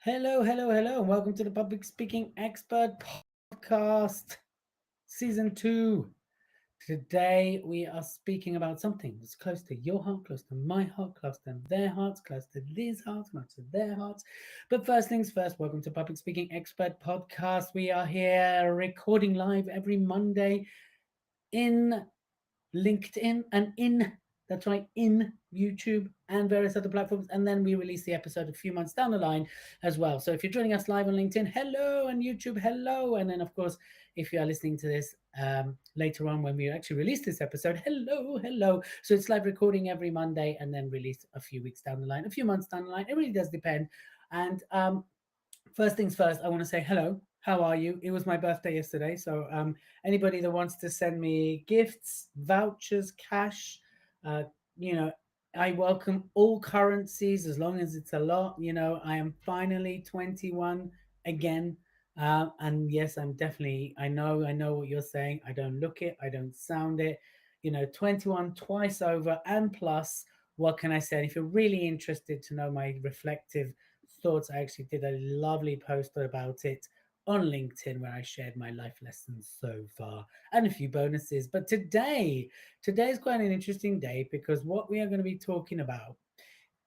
Hello, hello, hello, and welcome to the Public Speaking Expert Podcast, Season 2. Today, we are speaking about something that's close to your heart, close to my heart, close to their hearts, close to these hearts, not to their hearts. But first things first, welcome to Public Speaking Expert Podcast. We are here recording live every Monday in LinkedIn and that's right, in YouTube and various other platforms. And then we release the episode a few months down the line as well. So if you're joining us live on LinkedIn, hello, and YouTube, hello. And then, of course, if you are listening to this later on when we actually release this episode, hello, hello. So it's live recording every Monday and then released a few weeks down the line, a few months down the line. It really does depend. And first things first, I want to say hello. How are you? It was my birthday yesterday, so anybody that wants to send me gifts, vouchers, cash, uh, you know, I welcome all currencies as long as it's a lot. I am finally 21 again, and yes, I'm definitely. I know what you're saying. I don't look it. I don't sound it. 21 twice over and plus. What can I say? And if you're really interested to know my reflective thoughts, I actually did a lovely post about it on LinkedIn where I shared my life lessons so far and a few bonuses. But today is quite an interesting day because what we are going to be talking about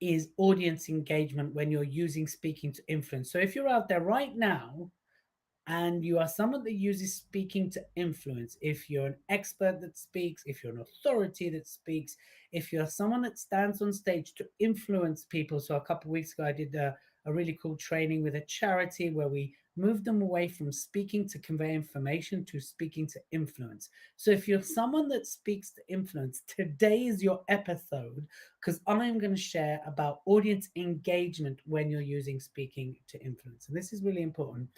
is audience engagement when you're using speaking to influence. So if you're out there right now and you are someone that uses speaking to influence, if you're an expert that speaks, if you're an authority that speaks, if you're someone that stands on stage to influence people. So a couple of weeks ago, I did a really cool training with a charity where we moved them away from speaking to convey information to speaking to influence. So if you're someone that speaks to influence, today is your episode because I'm going to share about audience engagement when you're using speaking to influence. And this is really important.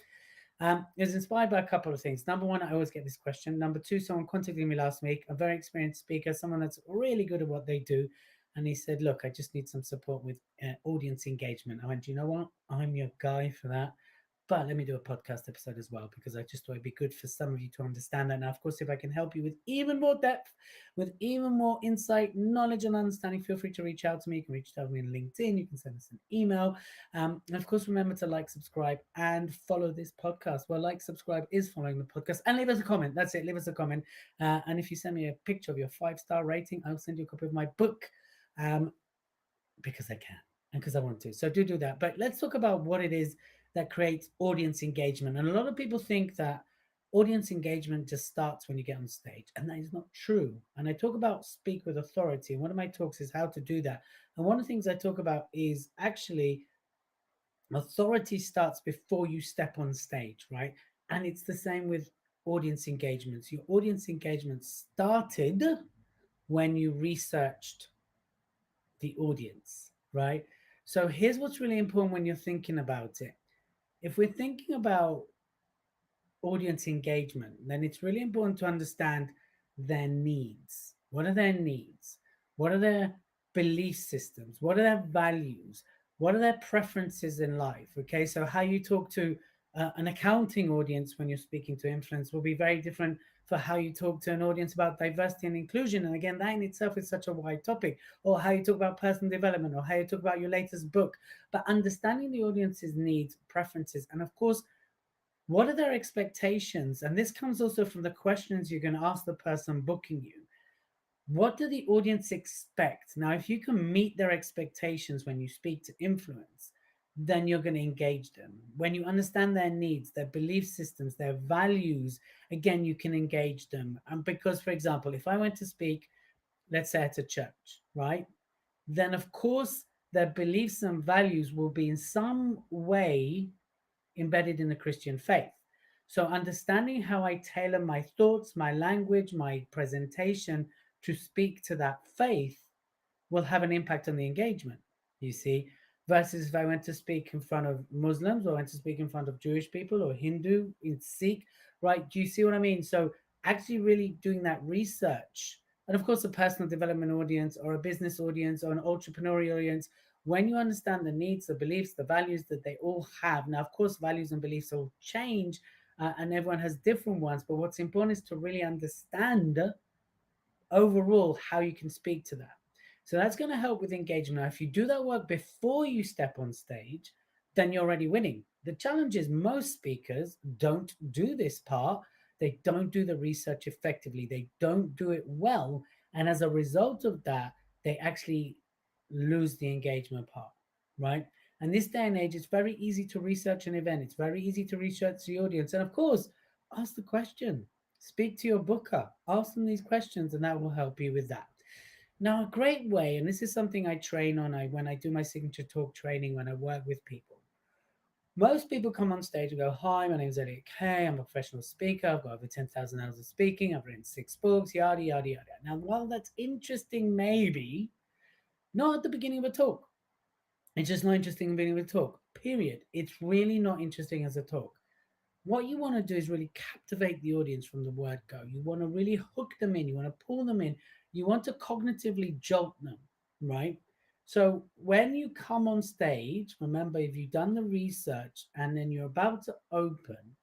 It was inspired by a couple of things. Number one, I always get this question. Number two, someone contacted me last week, a very experienced speaker, someone that's really good at what they do. And he said, look, I just need some support with audience engagement. I went, you know what? I'm your guy for that. But let me do a podcast episode as well because I just thought it'd be good for some of you to understand that. Now, of course, if I can help you with even more depth, with even more insight, knowledge, and understanding, feel free to reach out to me. You can reach out to me on LinkedIn. You can send us an email. And of course, remember to like, subscribe, and follow this podcast. Well, like, subscribe is following the podcast, and leave us a comment. That's it. Leave us a comment. And if you send me a picture of your 5-star rating, I'll send you a copy of my book because I can and because I want to. So do that. But let's talk about what it is that creates audience engagement. And a lot of people think that audience engagement just starts when you get on stage, and that is not true. And I talk about speak with authority. And one of my talks is how to do that. And one of the things I talk about is actually authority starts before you step on stage, right? And it's the same with audience engagements. Your audience engagement started when you researched the audience, right? So here's what's really important when you're thinking about it. If we're thinking about audience engagement, then it's really important to understand their needs. What are their needs? What are their belief systems? What are their values? What are their preferences in life? Okay, so how you talk to an accounting audience when you're speaking to influence will be very different for how you talk to an audience about diversity and inclusion. And again, that in itself is such a wide topic, or how you talk about personal development, or how you talk about your latest book. But understanding the audience's needs, preferences, and of course, what are their expectations? And this comes also from the questions you're going to ask the person booking you. What do the audience expect? Now, if you can meet their expectations when you speak to influence, then you're going to engage them. When you understand their needs, their belief systems, their values, again, you can engage them. And because, for example, if I went to speak, let's say at a church, right? Then, of course, their beliefs and values will be in some way embedded in the Christian faith. So, understanding how I tailor my thoughts, my language, my presentation to speak to that faith will have an impact on the engagement, you see, versus if I went to speak in front of Muslims or went to speak in front of Jewish people or Hindu, in Sikh, right? Do you see what I mean? So, actually, really doing that research. And of course, a personal development audience or a business audience or an entrepreneurial audience, when you understand the needs, the beliefs, the values that they all have. Now, of course, values and beliefs all change and everyone has different ones. But what's important is to really understand overall how you can speak to that. So that's going to help with engagement. Now, if you do that work before you step on stage, then you're already winning. The challenge is most speakers don't do this part. They don't do the research effectively. They don't do it well. And as a result of that, they actually lose the engagement part, right? And this day and age, it's very easy to research an event. It's very easy to research the audience. And of course, ask the question. Speak to your booker. Ask them these questions, and that will help you with that. Now, a great way, and this is something I train on when I do my signature talk training, when I work with people. Most people come on stage and go, "Hi, my name is Elliot Kay. I'm a professional speaker. I've got over 10,000 hours of speaking. I've written 6 books, yada, yada, yada." Now, while that's interesting, maybe not at the beginning of a talk. It's just not interesting at the beginning of a talk, period. It's really not interesting as a talk. What you want to do is really captivate the audience from the word go. You want to really hook them in. You want to pull them in. You want to cognitively jolt them, right? So when you come on stage, remember, if you've done the research and then you're about to open,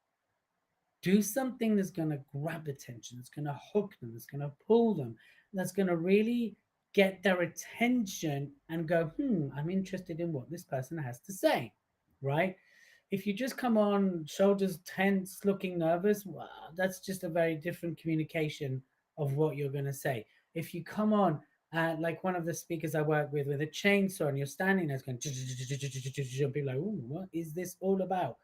do something that's going to grab attention, that's going to hook them, that's going to pull them, that's going to really get their attention and go, I'm interested in what this person has to say, right? If you just come on, shoulders tense, looking nervous, well, that's just a very different communication of what you're going to say. If you come on, like one of the speakers I work with a chainsaw, and you're standing there going, and be like, "Ooh, what is this all about?"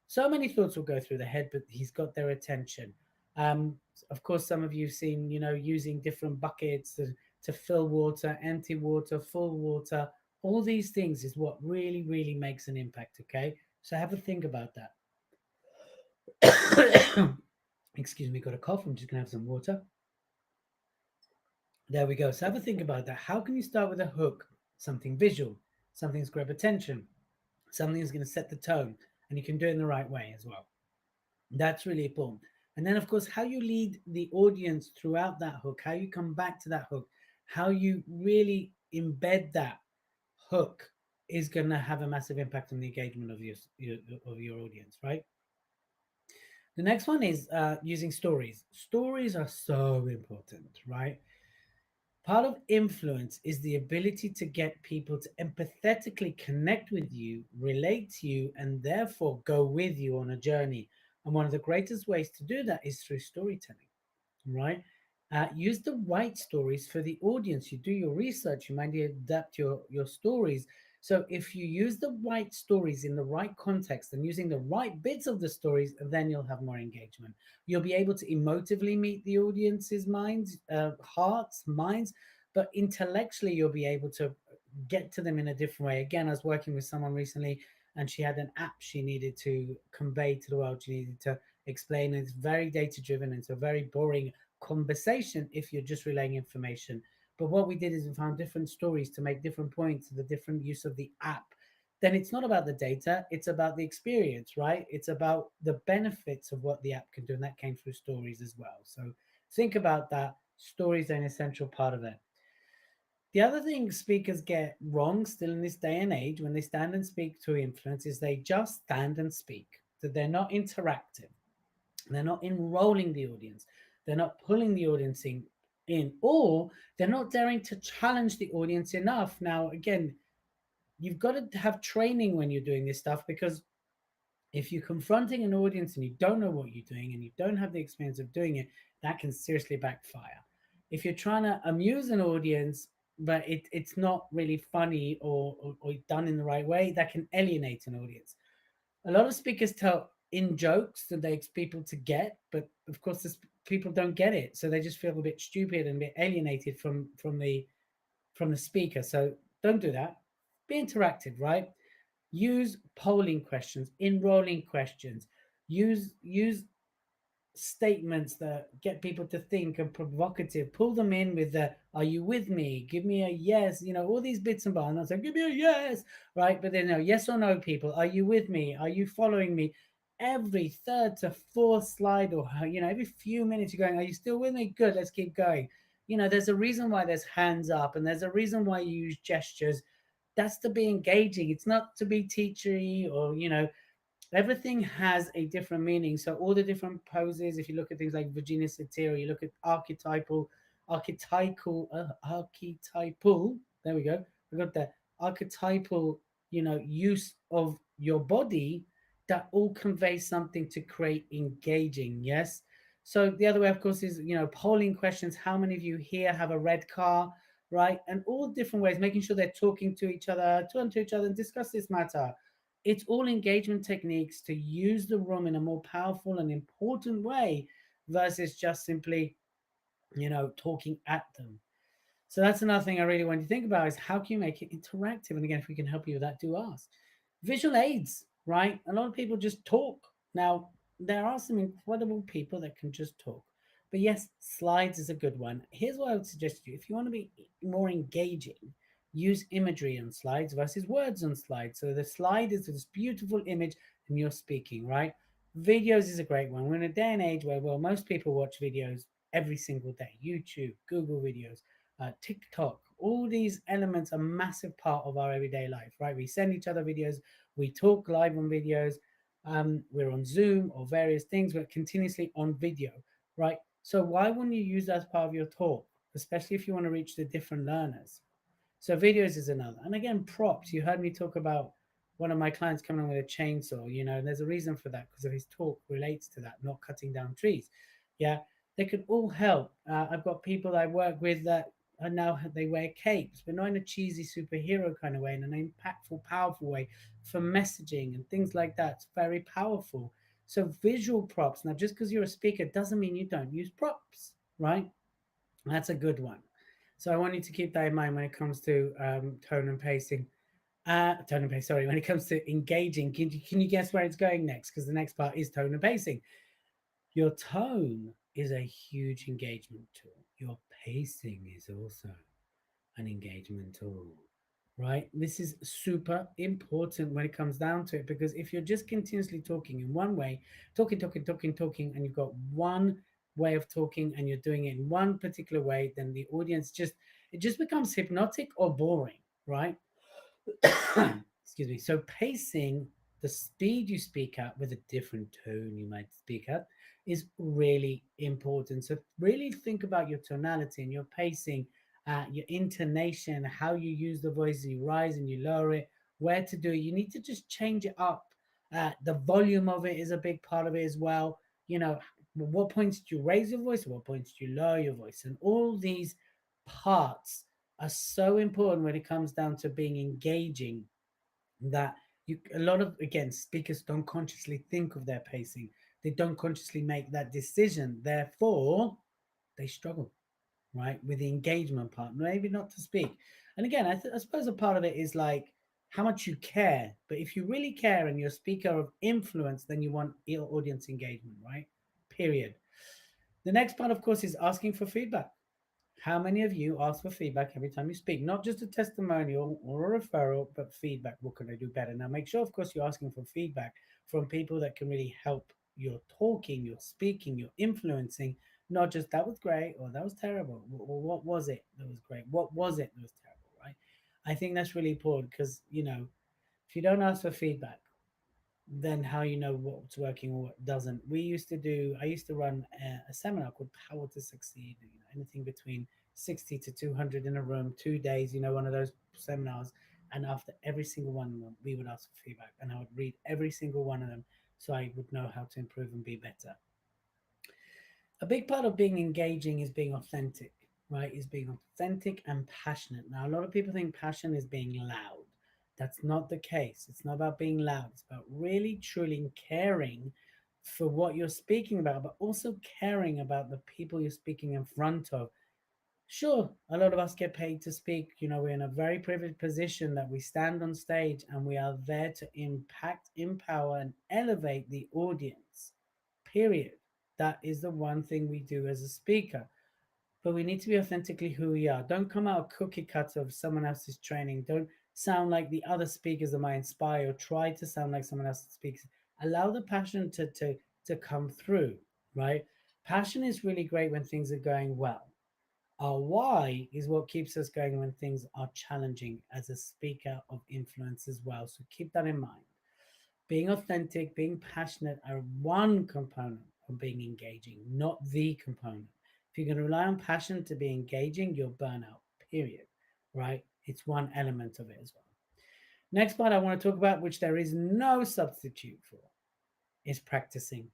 So many thoughts will go through the head, but he's got their attention. Of course, some of you've seen, using different buckets to fill water, empty water, full water. All these things is what really, really makes an impact. Okay, so have a think about that. Excuse me, got a cough. I'm just gonna have some water. There we go. So have a think about that. How can you start with a hook, something visual, something that's grab attention, something that's going to set the tone, and you can do it in the right way as well. That's really important. And then, of course, how you lead the audience throughout that hook, how you come back to that hook, how you really embed that hook is going to have a massive impact on the engagement of your audience, right? The next one is using stories. Stories are so important, right? Part of influence is the ability to get people to empathetically connect with you, relate to you, and therefore go with you on a journey. And one of the greatest ways to do that is through storytelling, right? Use the right stories for the audience. You do your research, you might adapt your stories. So if you use the right stories in the right context and using the right bits of the stories, then you'll have more engagement. You'll be able to emotively meet the audience's minds, hearts, minds, but intellectually you'll be able to get to them in a different way. Again, I was working with someone recently, and she had an app she needed to convey to the world. She needed to explain. It's very data driven. It's a very boring conversation if you're just relaying information. But what we did is we found different stories to make different points of the different use of the app. Then it's not about the data, it's about the experience, right? It's about the benefits of what the app can do. And that came through stories as well. So think about that. Stories are an essential part of it. The other thing speakers get wrong still in this day and age when they stand and speak to influence is they just stand and speak. So they're not interactive. They're not enrolling the audience. They're not pulling the audience in, or they're not daring to challenge the audience enough. Now, again, you've got to have training when you're doing this stuff, because if you're confronting an audience and you don't know what you're doing and you don't have the experience of doing it, that can seriously backfire. If you're trying to amuse an audience, but it's not really funny or done in the right way, that can alienate an audience. A lot of speakers tell in jokes that they expect people to get, but of course, people don't get it, so they just feel a bit stupid and a bit alienated from the speaker. So don't do that. Be interactive, right? Use polling questions, enrolling questions. Use statements that get people to think and provocative. Pull them in with the "Are you with me? Give me a yes." All these bits and bobs. And say, "Give me a yes," right? But then no, yes or no, people. Are you with me? Are you following me? Every third to fourth slide, or every few minutes, you're going, "Are you still with me? Good. Let's keep going." There's a reason why there's hands up, and there's a reason why you use gestures. That's to be engaging. It's not to be teachery or everything has a different meaning. So all the different poses, if you look at things like Virginia Satir, you look at archetypal, there we go. We got the archetypal, use of your body, that all conveys something to create engaging. Yes. So the other way, of course, is polling questions. How many of you here have a red car, right? And all different ways, making sure they're talking to each other, turn to each other, and discuss this matter. It's all engagement techniques to use the room in a more powerful and important way versus just simply, talking at them. So that's another thing I really want you to think about is how can you make it interactive? And again, if we can help you with that, do ask. Visual aids, right? A lot of people just talk. Now, there are some incredible people that can just talk. But yes, slides is a good one. Here's what I would suggest to you. If you want to be more engaging, use imagery on slides versus words on slides. So the slide is this beautiful image and you're speaking, right? Videos is a great one. We're in a day and age where, well, most people watch videos every single day. YouTube, Google videos, TikTok, all these elements are a massive part of our everyday life, right? We send each other videos, we talk live on videos, we're on Zoom or various things, we're continuously on video, right? So why wouldn't you use that as part of your talk, especially if you want to reach the different learners? So videos is another. And again, props. You heard me talk about one of my clients coming on with a chainsaw, and there's a reason for that because of his talk relates to that, not cutting down trees. Yeah, they could all help. I've got people that I work with that are now they wear capes, but not in a cheesy superhero kind of way, in an impactful, powerful way for messaging and things like that. It's very powerful. So visual props. Now, just because you're a speaker doesn't mean you don't use props, right? That's a good one. So I want you to keep that in mind when it comes to tone and pacing. Tone and pace, sorry. When it comes to engaging, can you guess where it's going next? Because the next part is tone and pacing. Your tone is a huge engagement tool. Your pacing is also an engagement tool, right? This is super important when it comes down to it because if you're just continuously talking in one way, talking, and you've got one way of talking and you're doing it in one particular way, then the audience just becomes hypnotic or boring, right? Excuse me. So pacing, the speed you speak at with a different tone you might speak at, is really important. So really think about your tonality and your pacing, your intonation, how you use the voice, you rise and you lower it, where to do it. You need to just change it up. The volume of it is a big part of it as well. What points do you raise your voice? What points do you lower your voice? And all these parts are so important when it comes down to being engaging, that you a lot of, again, speakers don't consciously think of their pacing. They don't consciously make that decision, therefore they struggle, right, with the engagement part, maybe not to speak. And again, I suppose a part of it is like how much you care. But if you really care and you're a speaker of influence, then you want audience engagement, right? Period. The next part, of course, is asking for feedback. How many of you ask for feedback every time you speak? Not just a testimonial or a referral, but feedback. What can I do better? Now, make sure, of course, you're asking for feedback from people that can really help your talking, your speaking, your influencing. Not just that was great or that was terrible. Or what was it that was great? What was it that was terrible, right? I think that's really important because, if you don't ask for feedback, then how you know what's working or what doesn't. I used to run a seminar called Power to Succeed, anything between 60 to 200 in a room, 2 days, one of those seminars. And after every single one of them, we would ask for feedback and I would read every single one of them so I would know how to improve and be better. A big part of being engaging is being authentic, right? Is being authentic and passionate. Now, a lot of people think passion is being loud. That's not the case. It's not about being loud. It's about really, truly caring for what you're speaking about, but also caring about the people you're speaking in front of. Sure, a lot of us get paid to speak. We're in a very privileged position that we stand on stage and we are there to impact, empower, and elevate the audience. Period. That is the one thing we do as a speaker. But we need to be authentically who we are. Don't come out cookie cutter of someone else's training. Don't sound like the other speakers that might inspire or try to sound like someone else speaks. Allow the passion to come through, right? Passion is really great when things are going well. Our why is what keeps us going when things are challenging as a speaker of influence as well. So keep that in mind. Being authentic, being passionate are one component of being engaging, not the component. If you're going to rely on passion to be engaging, you'll burn out, period. Right? It's one element of it as well. Next part I want to talk about, which there is no substitute for, is practicing.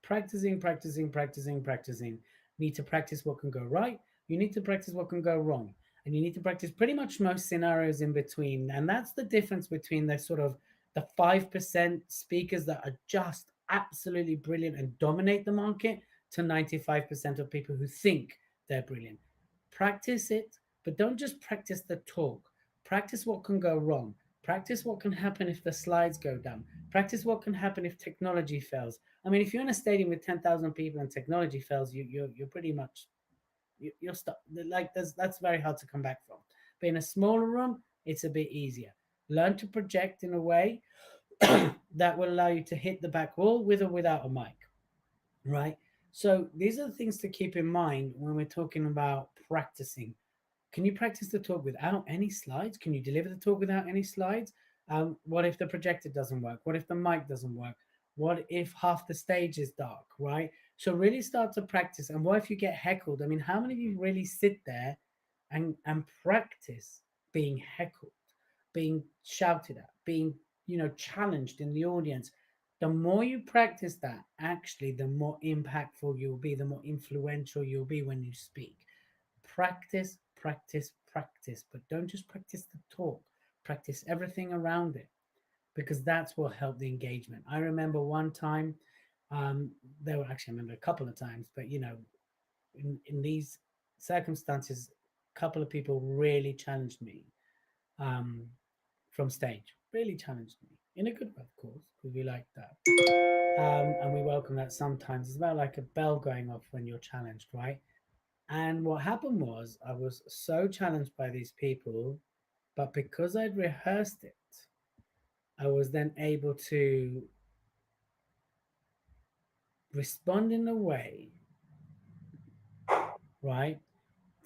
Practicing. You need to practice what can go right. You need to practice what can go wrong. And you need to practice pretty much most scenarios in between. And that's the difference between the sort of the 5% speakers that are just absolutely brilliant and dominate the market to 95% of people who think they're brilliant. Practice it, but don't just practice the talk. Practice what can go wrong. Practice what can happen if the slides go down. Practice what can happen if technology fails. I mean, if you're in a stadium with 10,000 people and technology fails, you're pretty much you're stuck. Like that's very hard to come back from. But in a smaller room, it's a bit easier. Learn to project in a way that will allow you to hit the back wall with or without a mic, right? So these are the things to keep in mind when we're talking about practicing. Can you practice the talk without any slides? Can you deliver the talk without any slides? What if the projector doesn't work? What if the mic doesn't work? What if half the stage is dark, right? So really start to practice. And what if you get heckled? I mean, how many of you really sit there and practice being heckled, being shouted at, being, challenged in the audience? The more you practice that, actually, the more impactful you'll be, the more influential you'll be when you speak. Practice, but don't just practice the talk. Practice everything around it, because that's what helped the engagement. I remember one time, there were actually, I remember a couple of times, but in these circumstances, a couple of people really challenged me, um, from stage. Really challenged me in a good way, of course, because we like that, and we welcome that. Sometimes it's about like a bell going off when you're challenged, right? And what happened was I was so challenged by these people, but because I'd rehearsed it, I was then able to respond in a way, right,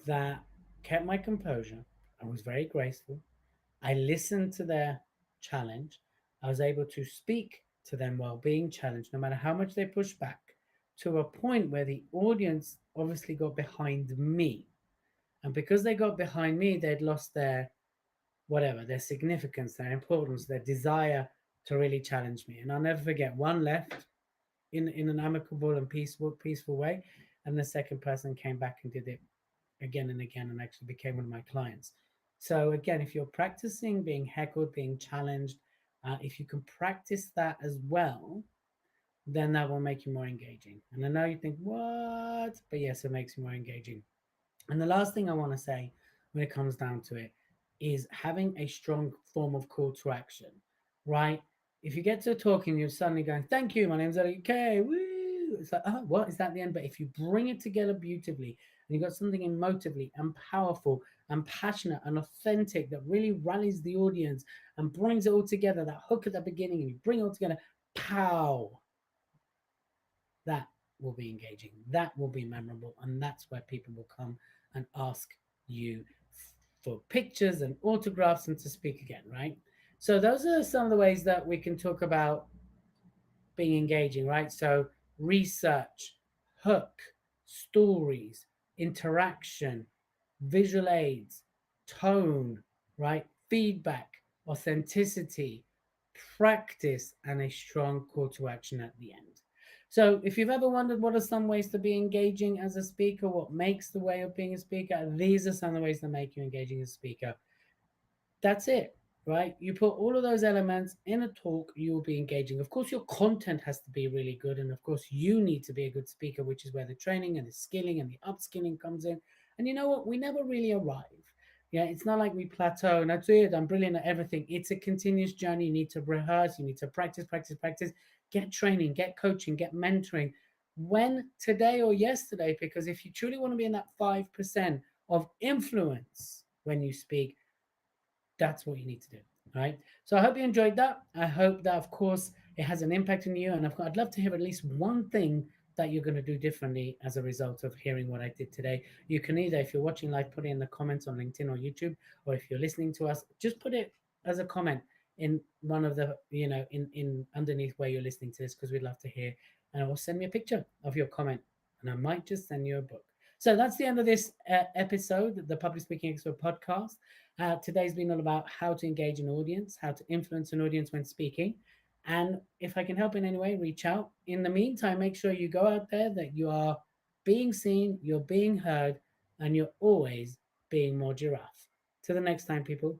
that kept my composure. I was very graceful. I listened to their challenge. I was able to speak to them while being challenged, no matter how much they pushed back, to a point where the audience obviously got behind me. And because they got behind me, they'd lost their whatever, their significance, their importance, their desire to really challenge me. And I'll never forget, one left in an amicable and peaceful way, and the second person came back and did it again and again and actually became one of my clients. So again, if you're practicing being heckled, being challenged, if you can practice that as well, then that will make you more engaging. And I know you think, what? But yes, it makes you more engaging. And the last thing I want to say when it comes down to it is having a strong form of call to action, right? If you get to talking, you're suddenly going, thank you, my name's Elliot K. Woo! It's like, oh, what? Is that the end? But if you bring it together beautifully and you've got something emotively and powerful and passionate and authentic that really rallies the audience and brings it all together, that hook at the beginning, and you bring it all together, pow, that will be engaging, that will be memorable, and that's where people will come and ask you for pictures and autographs and to speak again, right? So those are some of the ways that we can talk about being engaging, right? So research, hook, stories, interaction, visual aids, tone, right? Feedback, authenticity, practice, and a strong call to action at the end. So if you've ever wondered what are some ways to be engaging as a speaker, what makes the way of being a speaker, these are some of the ways that make you engaging as a speaker. That's it, right? You put all of those elements in a talk, you will be engaging. Of course, your content has to be really good. And of course, you need to be a good speaker, which is where the training and the skilling and the upskilling comes in. And you know what? We never really arrive. Yeah, it's not like we plateau and that's it. I'm brilliant at everything. It's a continuous journey. You need to rehearse, you need to practice, get training, get coaching, get mentoring. When today or yesterday, because if you truly want to be in that 5% of influence when you speak, that's what you need to do. Right. So I hope you enjoyed that. I hope that, of course, it has an impact on you. And I'd love to hear at least one thing that you're going to do differently as a result of hearing what I did today. You can either, if you're watching live, put it in the comments on LinkedIn or YouTube, or if you're listening to us, just put it as a comment in one of the, in underneath where you're listening to this, because we'd love to hear. And or send me a picture of your comment, and I might just send you a book. So that's the end of this episode, the Public Speaking Expert podcast. Today's been all about how to engage an audience, how to influence an audience when speaking. And if I can help in any way, reach out. In the meantime, make sure you go out there, that you are being seen, you're being heard, and you're always being more giraffe. Till the next time, people.